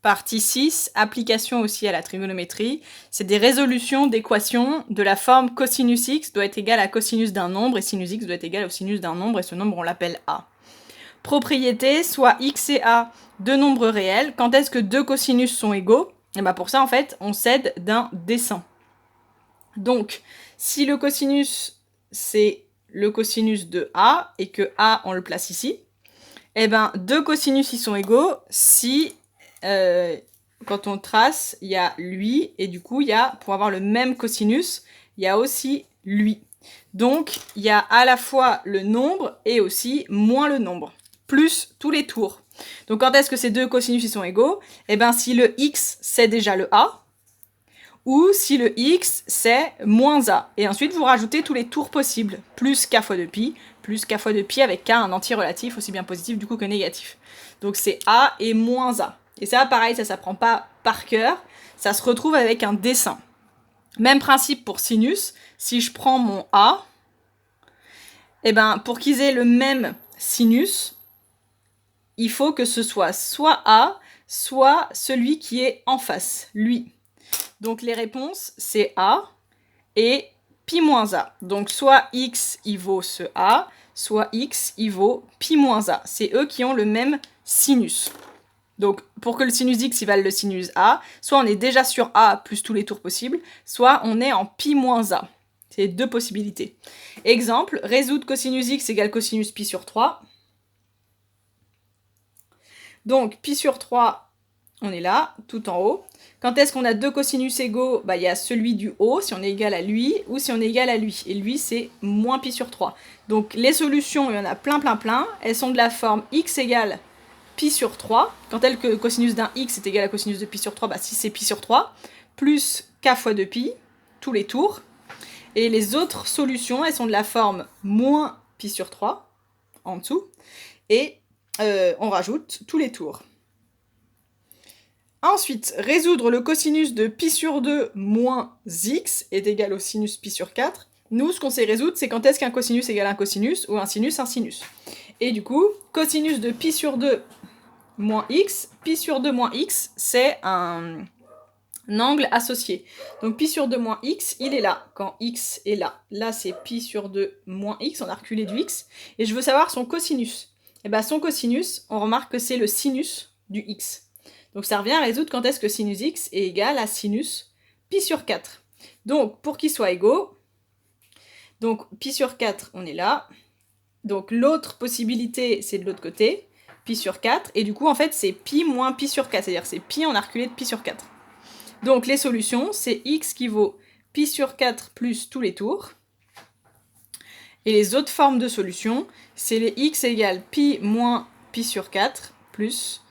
Partie 6, application aussi à la trigonométrie. C'est des résolutions d'équations de la forme cosinus x doit être égal à cosinus d'un nombre et sinus x doit être égal au sinus d'un nombre et ce nombre on l'appelle a. Propriété, soit x et a, deux nombres réels. Quand est-ce que deux cosinus sont égaux? Et bien pour ça en fait on s'aide d'un dessin. Donc si le cosinus c'est le cosinus de a et que a on le place ici, et ben deux cosinus ils sont égaux si quand on trace, il y a lui, et du coup, il y a, pour avoir le même cosinus, il y a aussi lui. Donc, il y a à la fois le nombre et aussi moins le nombre, plus tous les tours. Donc, quand est-ce que ces deux cosinus ils sont égaux? Eh bien, si le x, c'est déjà le a, ou si le x, c'est moins a. Et ensuite, vous rajoutez tous les tours possibles, plus k fois 2pi, plus k fois 2pi avec k un entier relatif, aussi bien positif du coup que négatif. Donc, c'est a et moins a. Et ça, pareil, ça s'apprend pas par cœur, ça se retrouve avec un dessin. Même principe pour sinus, si je prends mon a, et ben pour qu'ils aient le même sinus, il faut que ce soit a, soit celui qui est en face, lui. Donc les réponses, c'est a et pi moins a. Donc soit x, il vaut ce a, soit x, il vaut pi moins a. C'est eux qui ont le même sinus. Donc, pour que le sinus x il vale le sinus a, soit on est déjà sur a plus tous les tours possibles, soit on est en pi moins a. C'est deux possibilités. Exemple, résoudre cosinus x égale cosinus pi sur 3. Donc, pi sur 3, on est là, tout en haut. Quand est-ce qu'on a deux cosinus égaux? Bah, il y a celui du haut, si on est égal à lui, ou si on est égal à lui. Et lui, c'est moins pi sur 3. Donc, les solutions, il y en a plein. Elles sont de la forme x égale pi sur 3, quand est-ce que le cosinus d'un x est égal à cosinus de pi sur 3, bah si c'est pi sur 3, plus k fois 2pi, tous les tours. Et les autres solutions, elles sont de la forme moins pi sur 3, en dessous, et on rajoute tous les tours. Ensuite, résoudre le cosinus de pi sur 2 moins x est égal au sinus pi sur 4. Nous, ce qu'on sait résoudre, c'est quand est-ce qu'un cosinus égale un cosinus, ou un sinus. Et du coup, cosinus de pi sur 2 moins x, pi sur 2 moins x, c'est un angle associé. Donc pi sur 2 moins x, il est là, quand x est là. Là, c'est pi sur 2 moins x, on a reculé du x. Et je veux savoir son cosinus. Et bien son cosinus, on remarque que c'est le sinus du x. Donc ça revient à résoudre quand est-ce que sinus x est égal à sinus pi sur 4. Donc pour qu'ils soient égaux, donc pi sur 4, on est là. Donc l'autre possibilité, c'est de l'autre côté. Pi sur 4, et du coup en fait c'est pi moins pi sur 4, c'est-à-dire c'est pi en a reculé de pi sur 4. Donc les solutions, c'est x qui vaut pi sur 4 plus tous les tours, et les autres formes de solutions, c'est les x égale pi moins pi sur 4 plus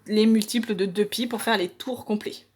les multiples de 2pi pour faire les tours complets.